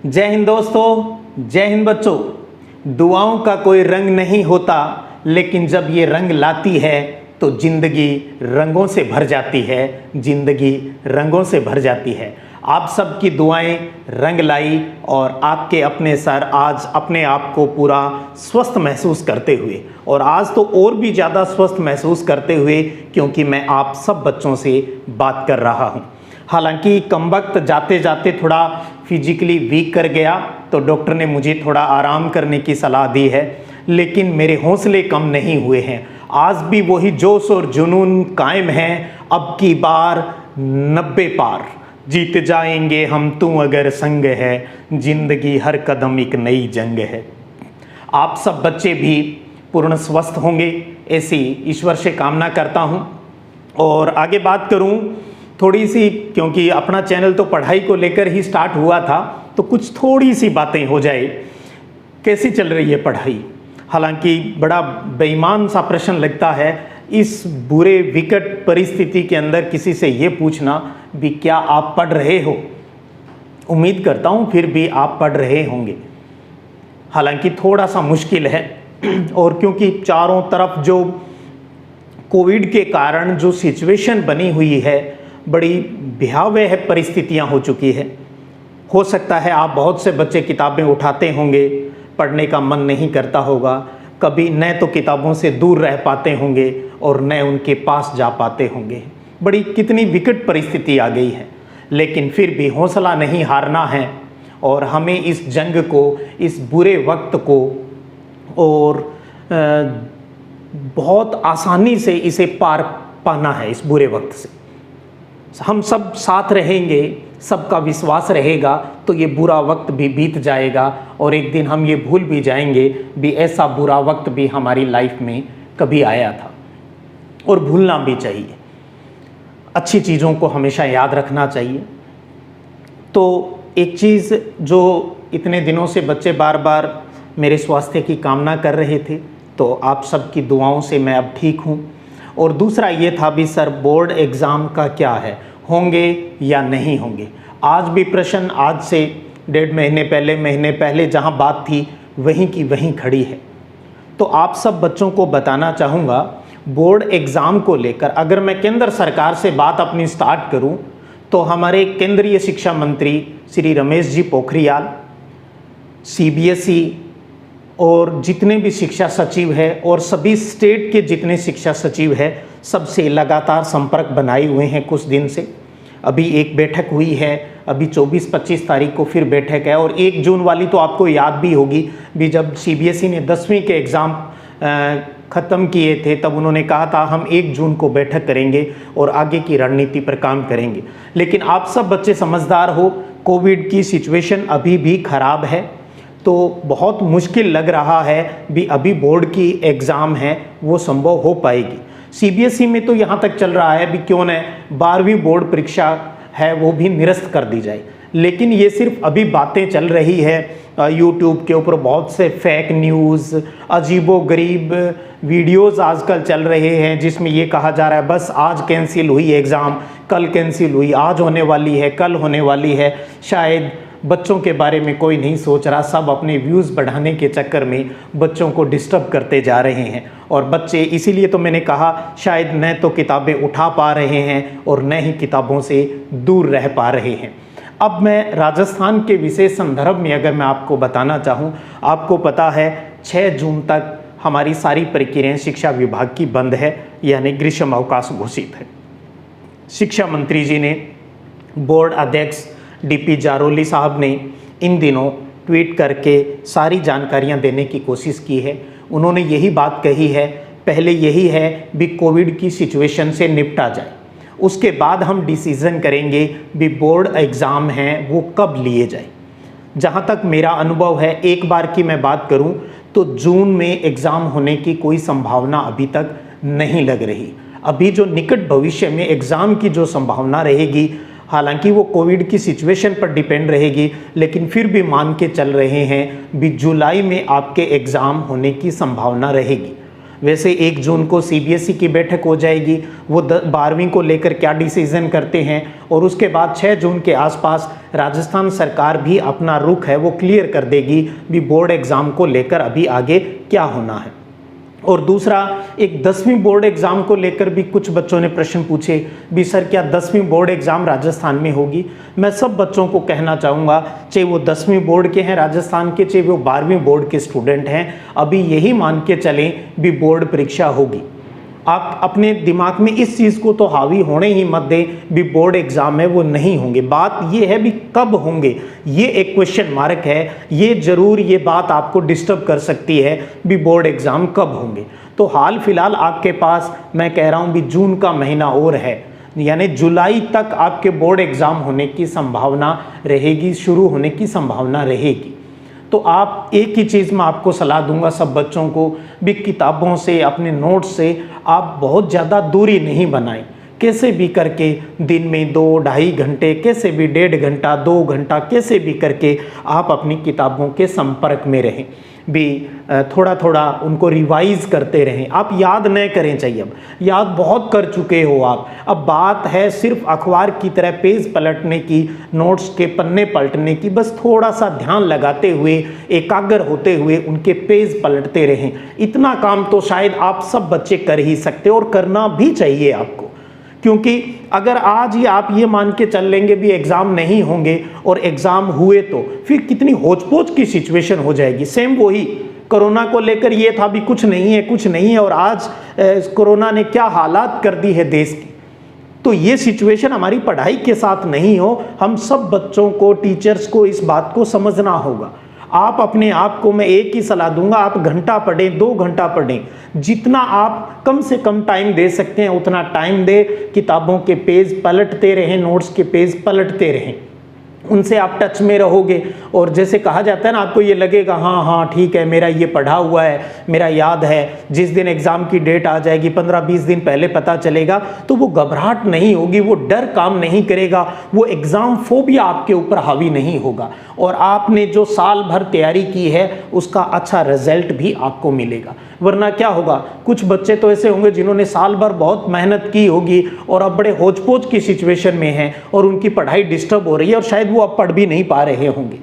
जय हिंद दोस्तों, जय हिंद बच्चों। दुआओं का कोई रंग नहीं होता, लेकिन जब ये रंग लाती है तो जिंदगी रंगों से भर जाती है। जिंदगी रंगों से भर जाती है। आप सबकी दुआएं रंग लाई और आपके अपने सर आज अपने आप को पूरा स्वस्थ महसूस करते हुए, और आज तो और भी ज़्यादा स्वस्थ महसूस करते हुए, क्योंकि मैं आप सब बच्चों से बात कर रहा हूँ। हालांकि कम वक्त जाते जाते थोड़ा फिजिकली वीक कर गया, तो डॉक्टर ने मुझे थोड़ा आराम करने की सलाह दी है, लेकिन मेरे हौसले कम नहीं हुए हैं। आज भी वही जोश और जुनून कायम है। अब की बार 90 पार, जीत जाएंगे हम तू अगर संग है, जिंदगी हर कदम एक नई जंग है। आप सब बच्चे भी पूर्ण स्वस्थ होंगे, ऐसी ईश्वर से कामना करता हूँ। और आगे बात करूँ थोड़ी सी, क्योंकि अपना चैनल तो पढ़ाई को लेकर ही स्टार्ट हुआ था, तो कुछ थोड़ी सी बातें हो जाए। कैसी चल रही है पढ़ाई? हालांकि बड़ा बेईमान सा प्रश्न लगता है इस बुरे विकट परिस्थिति के अंदर किसी से ये पूछना भी क्या आप पढ़ रहे हो। उम्मीद करता हूँ फिर भी आप पढ़ रहे होंगे। हालांकि थोड़ा सा मुश्किल है, और क्योंकि चारों तरफ जो कोविड के कारण जो सिचुएशन बनी हुई है, बड़ी भयावह परिस्थितियां हो चुकी है। हो सकता है आप बहुत से बच्चे किताबें उठाते होंगे, पढ़ने का मन नहीं करता होगा, कभी न तो किताबों से दूर रह पाते होंगे और न उनके पास जा पाते होंगे। बड़ी कितनी विकट परिस्थिति आ गई है, लेकिन फिर भी हौसला नहीं हारना है, और हमें इस जंग को, इस बुरे वक्त को और बहुत आसानी से इसे पार पाना है। इस बुरे वक्त से हम सब साथ रहेंगे, सबका विश्वास रहेगा, तो ये बुरा वक्त भी बीत जाएगा, और एक दिन हम ये भूल भी जाएंगे भी ऐसा बुरा वक्त भी हमारी लाइफ में कभी आया था। और भूलना भी चाहिए, अच्छी चीज़ों को हमेशा याद रखना चाहिए। तो एक चीज़ जो इतने दिनों से बच्चे बार बार मेरे स्वास्थ्य की कामना कर रहे थे, तो आप सबकी दुआओं से मैं अब ठीक हूँ। और दूसरा ये था भी सर बोर्ड एग्ज़ाम का क्या है, होंगे या नहीं होंगे। आज भी प्रश्न आज से 1.5 महीने पहले जहाँ बात थी वहीं की वहीं खड़ी है। तो आप सब बच्चों को बताना चाहूँगा, बोर्ड एग्ज़ाम को लेकर अगर मैं केंद्र सरकार से बात अपनी स्टार्ट करूँ, तो हमारे केंद्रीय शिक्षा मंत्री श्री रमेश जी पोखरियाल, CBSE और जितने भी शिक्षा सचिव है और सभी स्टेट के जितने शिक्षा सचिव है, सबसे लगातार संपर्क बनाए हुए हैं कुछ दिन से। अभी एक बैठक हुई है, अभी 24-25 तारीख को फिर बैठक है, और 1 जून वाली तो आपको याद भी होगी भी, जब CBSE ने 10वीं के एग्ज़ाम ख़त्म किए थे, तब उन्होंने कहा था हम 1 जून को बैठक करेंगे और आगे की रणनीति पर काम करेंगे। लेकिन आप सब बच्चे समझदार हो, कोविड की सिचुएशन अभी भी ख़राब है, तो बहुत मुश्किल लग रहा है भी अभी बोर्ड की एग्ज़ाम है वो संभव हो पाएगी। CBSE में तो यहाँ तक चल रहा है भी क्यों न 12वीं बोर्ड परीक्षा है वो भी निरस्त कर दी जाए, लेकिन ये सिर्फ अभी बातें चल रही है। YouTube के ऊपर बहुत से फेक न्यूज़, अजीबोगरीब वीडियोज़ आजकल चल रहे हैं, जिसमें ये कहा जा रहा है बस आज कैंसिल हुई एग्ज़ाम, कल कैंसिल हुई, आज होने वाली है, कल होने वाली है। शायद बच्चों के बारे में कोई नहीं सोच रहा, सब अपने व्यूज़ बढ़ाने के चक्कर में बच्चों को डिस्टर्ब करते जा रहे हैं। और बच्चे, इसीलिए तो मैंने कहा, शायद न तो किताबें उठा पा रहे हैं और न ही किताबों से दूर रह पा रहे हैं। अब मैं राजस्थान के विशेष संदर्भ में अगर मैं आपको बताना चाहूँ, आपको पता है 6 जून तक हमारी सारी प्रक्रियाएँ शिक्षा विभाग की बंद है, यानी ग्रीष्म अवकाश घोषित है। शिक्षा मंत्री जी ने, बोर्ड अध्यक्ष DP जारोली साहब ने इन दिनों ट्वीट करके सारी जानकारियां देने की कोशिश की है। उन्होंने यही बात कही है, पहले यही है भी कोविड की सिचुएशन से निपटा जाए, उसके बाद हम डिसीज़न करेंगे भी बोर्ड एग्ज़ाम हैं वो कब लिए जाए। जहां तक मेरा अनुभव है, एक बार की मैं बात करूं तो जून में एग्ज़ाम होने की कोई संभावना अभी तक नहीं लग रही। अभी जो निकट भविष्य में एग्ज़ाम की जो संभावना रहेगी, हालांकि वो कोविड की सिचुएशन पर डिपेंड रहेगी, लेकिन फिर भी मान के चल रहे हैं भी जुलाई में आपके एग्ज़ाम होने की संभावना रहेगी। वैसे 1 जून को सीबीएसई की बैठक हो जाएगी, वो 12वीं को लेकर क्या डिसीजन करते हैं, और उसके बाद 6 जून के आसपास राजस्थान सरकार भी अपना रुख है वो क्लियर कर देगी भी बोर्ड एग्ज़ाम को लेकर अभी आगे क्या होना है। और दूसरा, एक 10वीं बोर्ड एग्ज़ाम को लेकर भी कुछ बच्चों ने प्रश्न पूछे भी सर क्या 10वीं बोर्ड एग्ज़ाम राजस्थान में होगी। मैं सब बच्चों को कहना चाहूँगा, चाहे वो 10वीं बोर्ड के हैं राजस्थान के, चाहे वो 12वीं बोर्ड के स्टूडेंट हैं, अभी यही मान के चलें भी बोर्ड परीक्षा होगी। आप अपने दिमाग में इस चीज़ को तो हावी होने ही मत दें भी बोर्ड एग्ज़ाम है वो नहीं होंगे। बात ये है भी कब होंगे, ये एक क्वेश्चन मार्क है। ये ज़रूर ये बात आपको डिस्टर्ब कर सकती है भी बोर्ड एग्ज़ाम कब होंगे। तो हाल फिलहाल आपके पास मैं कह रहा हूँ भी जून का महीना और है, यानी जुलाई तक आपके बोर्ड एग्ज़ाम होने की संभावना रहेगी, शुरू होने की संभावना रहेगी। तो आप एक ही चीज़ मैं आपको सलाह दूंगा सब बच्चों को भी, किताबों से अपने नोट्स से आप बहुत ज़्यादा दूरी नहीं बनाएं। कैसे भी करके दिन में 2-2.5 घंटे, कैसे भी 1.5 घंटा 2 घंटा, कैसे भी करके आप अपनी किताबों के संपर्क में रहें भी, थोड़ा थोड़ा उनको रिवाइज करते रहें। आप याद न करें, चाहिए अब याद बहुत कर चुके हो आप, अब बात है सिर्फ अखबार की तरह पेज पलटने की, नोट्स के पन्ने पलटने की। बस थोड़ा सा ध्यान लगाते हुए, एकाग्र होते हुए उनके पेज पलटते रहें। इतना काम तो शायद आप सब बच्चे कर ही सकते और करना भी चाहिए आपको, क्योंकि अगर आज ही आप ये मान के चल लेंगे भी एग्ज़ाम नहीं होंगे और एग्ज़ाम हुए तो फिर कितनी होच-पोच की सिचुएशन हो जाएगी। सेम वही कोरोना को लेकर ये था भी कुछ नहीं है कुछ नहीं है, और आज कोरोना ने क्या हालात कर दी है देश की। तो ये सिचुएशन हमारी पढ़ाई के साथ नहीं हो। हम सब बच्चों को, टीचर्स को इस बात को समझना होगा। आप अपने आप को, मैं एक ही सलाह दूंगा, आप घंटा पढ़ें 2 घंटा पढ़ें, जितना आप कम से कम टाइम दे सकते हैं उतना टाइम दे। किताबों के पेज पलटते रहें, नोट्स के पेज पलटते रहें, उनसे आप टच में रहोगे। और जैसे कहा जाता है ना, आपको ये लगेगा हाँ हाँ ठीक है मेरा ये पढ़ा हुआ है, मेरा याद है। जिस दिन एग्ज़ाम की डेट आ जाएगी 15-20 दिन पहले पता चलेगा, तो वो घबराहट नहीं होगी, वो डर काम नहीं करेगा, वो एग्ज़ाम फोबिया आपके ऊपर हावी नहीं होगा, और आपने जो साल भर तैयारी की है उसका अच्छा रिजल्ट भी आपको मिलेगा। वरना क्या होगा, कुछ बच्चे तो ऐसे होंगे जिन्होंने साल भर बहुत मेहनत की होगी और अब बड़े होच-पोच की सिचुएशन में हैं और उनकी पढ़ाई डिस्टर्ब हो रही है और शायद वो अब पढ़ भी नहीं पा रहे होंगे।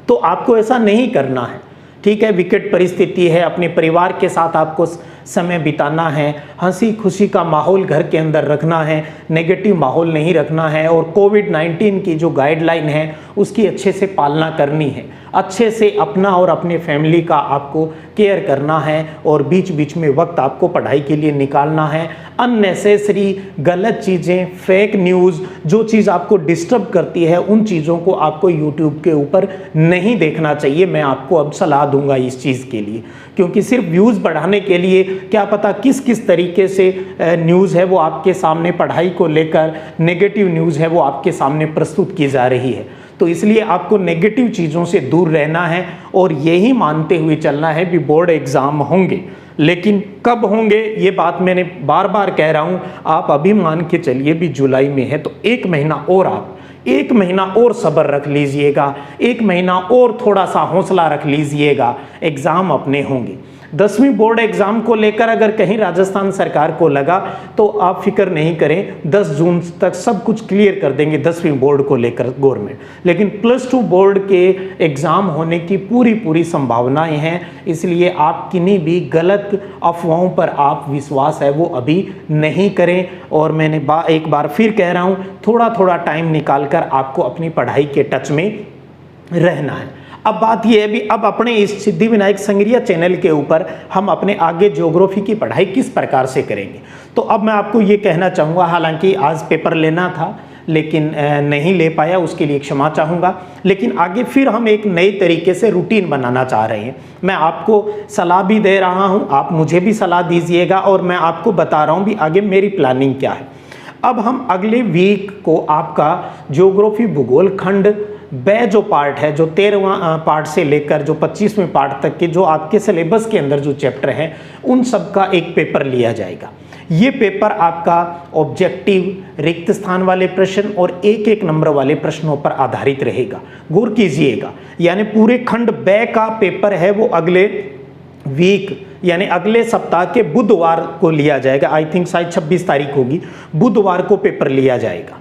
तो आपको ऐसा नहीं करना है, ठीक है। विकट परिस्थिति है, अपने परिवार के साथ आपको समय बिताना है, हंसी खुशी का माहौल घर के अंदर रखना है, नेगेटिव माहौल नहीं रखना है, और कोविड-19 की जो गाइडलाइन है उसकी अच्छे से पालना करनी है। अच्छे से अपना और अपने फैमिली का आपको केयर करना है, और बीच बीच में वक्त आपको पढ़ाई के लिए निकालना है। अननेसेसरी गलत चीज़ें, फेक न्यूज़, जो चीज़ आपको डिस्टर्ब करती है उन चीज़ों को आपको यूट्यूब के ऊपर नहीं देखना चाहिए। मैं आपको अब सलाह दूंगा इस चीज़ के लिए, क्योंकि सिर्फ व्यूज़ बढ़ाने के लिए क्या पता किस किस तरीके से न्यूज़ है वो आपके सामने, पढ़ाई को लेकर नेगेटिव न्यूज़ है वो आपके सामने प्रस्तुत की जा रही है। तो इसलिए आपको नेगेटिव चीज़ों से दूर रहना है और यही मानते हुए चलना है कि बोर्ड एग्ज़ाम होंगे। लेकिन कब होंगे ये बात मैंने बार बार कह रहा हूँ, आप अभी मान के चलिए भी जुलाई में है तो 1 महीना और, आप 1 महीना और सब्र रख लीजिएगा, 1 महीना और थोड़ा सा हौसला रख लीजिएगा, एग्ज़ाम अपने होंगे। 10वीं बोर्ड एग्ज़ाम को लेकर अगर कहीं राजस्थान सरकार को लगा तो आप फिक्र नहीं करें, 10 जून तक सब कुछ क्लियर कर देंगे 10वीं बोर्ड को लेकर गवर्नमेंट। लेकिन +2 बोर्ड के एग्ज़ाम होने की पूरी संभावनाएं हैं, इसलिए आप किन्हीं भी गलत अफवाहों पर आप विश्वास है वो अभी नहीं करें। और मैंने एक बार फिर कह रहा हूँ, थोड़ा टाइम निकाल कर आपको अपनी पढ़ाई के टच में रहना है। अब बात यह है भी, अब अपने इस सिद्धिविनायक संगरिया चैनल के ऊपर हम अपने आगे ज्योग्राफी की पढ़ाई किस प्रकार से करेंगे। तो अब मैं आपको ये कहना चाहूँगा, हालांकि आज पेपर लेना था लेकिन नहीं ले पाया, उसके लिए क्षमा चाहूँगा। लेकिन आगे फिर हम एक नए तरीके से रूटीन बनाना चाह रहे हैं। मैं आपको सलाह भी दे रहा हूँ, आप मुझे भी सलाह दीजिएगा, और मैं आपको बता रहा हूँ भी आगे मेरी प्लानिंग क्या है। अब हम अगले वीक को आपका ज्योग्राफी भूगोल खंड ब जो पार्ट है, जो 13वां पार्ट से लेकर जो 25वें पार्ट तक के जो आपके सिलेबस के अंदर जो चैप्टर हैं उन सब का एक पेपर लिया जाएगा। ये पेपर आपका ऑब्जेक्टिव, रिक्त स्थान वाले प्रश्न और 1-1 नंबर वाले प्रश्नों पर आधारित रहेगा। गौर कीजिएगा, यानी पूरे खंड ब का पेपर है वो अगले वीक यानी अगले सप्ताह के बुधवार को लिया जाएगा। आई थिंक शायद 26 तारीख होगी, बुधवार को पेपर लिया जाएगा।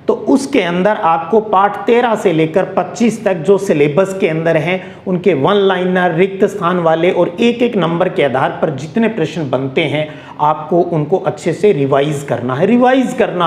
तो उसके अंदर आपको पाठ 13 से लेकर 25 तक जो सिलेबस के अंदर हैं उनके वन लाइनर, रिक्त स्थान वाले और एक एक नंबर के आधार पर जितने प्रश्न बनते हैं आपको उनको अच्छे से रिवाइज करना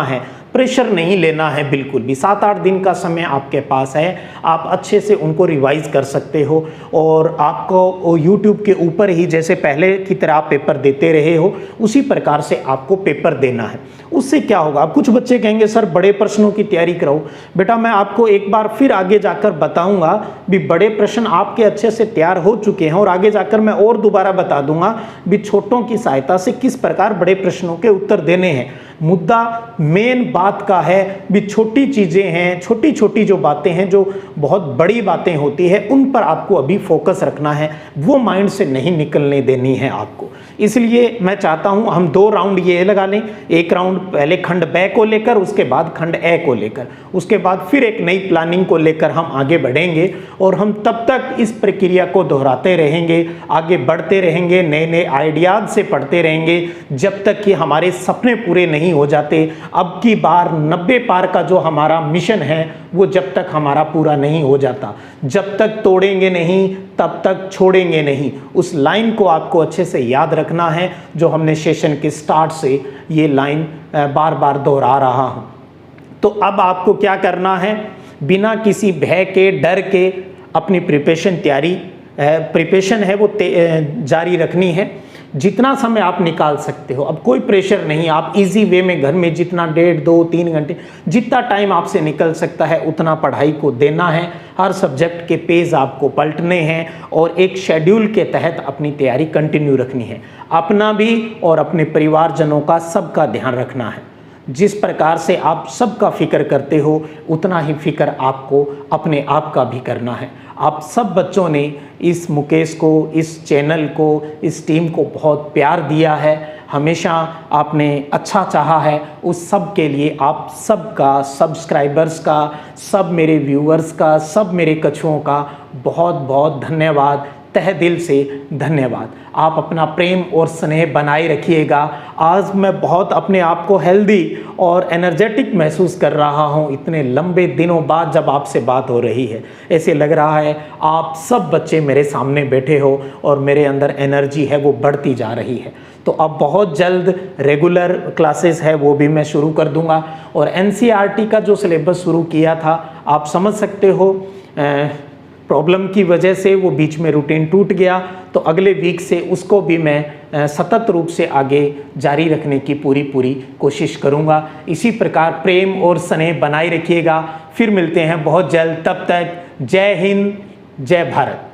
है, प्रेशर नहीं लेना है बिल्कुल भी। 7-8 दिन का समय आपके पास है, आप अच्छे से उनको रिवाइज कर सकते हो और आपको YouTube के ऊपर ही जैसे पहले की तरह आप पेपर देते रहे हो उसी प्रकार से आपको पेपर देना है। उससे क्या होगा, अब कुछ बच्चे कहेंगे सर बड़े प्रश्नों की तैयारी कराओ। बेटा मैं आपको एक बार फिर आगे जाकर बताऊंगा भी बड़े प्रश्न आपके अच्छे से तैयार हो चुके हैं और आगे जाकर मैं और दोबारा बता दूंगा भी छोटों की सहायता से किस प्रकार बड़े प्रश्नों के उत्तर देने हैं। मुद्दा मेन बात का है भी छोटी चीज़ें हैं, छोटी छोटी जो बातें हैं जो बहुत बड़ी बातें होती है उन पर आपको अभी फोकस रखना है, वो माइंड से नहीं निकलने देनी है आपको। इसलिए मैं चाहता हूं हम 2 राउंड ये लगा लें, एक राउंड पहले खंड ब को लेकर, उसके बाद खंड ए को लेकर, उसके बाद फिर एक नई प्लानिंग को लेकर हम आगे बढ़ेंगे और हम तब तक इस प्रक्रिया को दोहराते रहेंगे, आगे बढ़ते रहेंगे, नए नए आइडियाज से पढ़ते रहेंगे जब तक कि हमारे सपने पूरे नहीं हो जाते। अब की बार 90 पार का जो हमारा मिशन है वो जब तक हमारा पूरा नहीं हो जाता, जब तक तोड़ेंगे नहीं तब तक छोड़ेंगे नहीं। उस लाइन को आपको अच्छे से याद रखना है जो हमने सेशन के स्टार्ट से ये लाइन बार बार दोहरा रहा हूं। तो अब आपको क्या करना है, बिना किसी भय के, डर के अपनी प्रिपरेशन है वो जारी रखनी है जितना समय आप निकाल सकते हो। अब कोई प्रेशर नहीं, आप इजी वे में घर में जितना 1.5, 2, 3 घंटे जितना टाइम आपसे निकल सकता है उतना पढ़ाई को देना है। हर सब्जेक्ट के पेज आपको पलटने हैं और एक शेड्यूल के तहत अपनी तैयारी कंटिन्यू रखनी है। अपना भी और अपने परिवारजनों का सबका ध्यान रखना है। जिस प्रकार से आप सबका फिक्र करते हो उतना ही फिक्र आपको अपने आप का भी करना है। आप सब बच्चों ने इस मुकेश को, इस चैनल को, इस टीम को बहुत प्यार दिया है, हमेशा आपने अच्छा चाहा है। उस सब के लिए आप सबका, सब्सक्राइबर्स का, सब मेरे व्यूअर्स का, सब मेरे कछुओं का बहुत बहुत धन्यवाद, तहे दिल से धन्यवाद। आप अपना प्रेम और स्नेह बनाए रखिएगा। आज मैं बहुत अपने आप को हेल्दी और एनर्जेटिक महसूस कर रहा हूं, इतने लंबे दिनों बाद जब आपसे बात हो रही है। ऐसे लग रहा है आप सब बच्चे मेरे सामने बैठे हो और मेरे अंदर एनर्जी है वो बढ़ती जा रही है। तो अब बहुत जल्द रेगुलर क्लासेस है वो भी मैं शुरू कर दूंगा और NCERT का जो सिलेबस शुरू किया था आप समझ सकते हो प्रॉब्लम की वजह से वो बीच में रूटीन टूट गया, तो अगले वीक से उसको भी मैं सतत रूप से आगे जारी रखने की पूरी कोशिश करूँगा। इसी प्रकार प्रेम और स्नेह बनाए रखिएगा। फिर मिलते हैं बहुत जल्द, तब तक जय हिंद, जय भारत।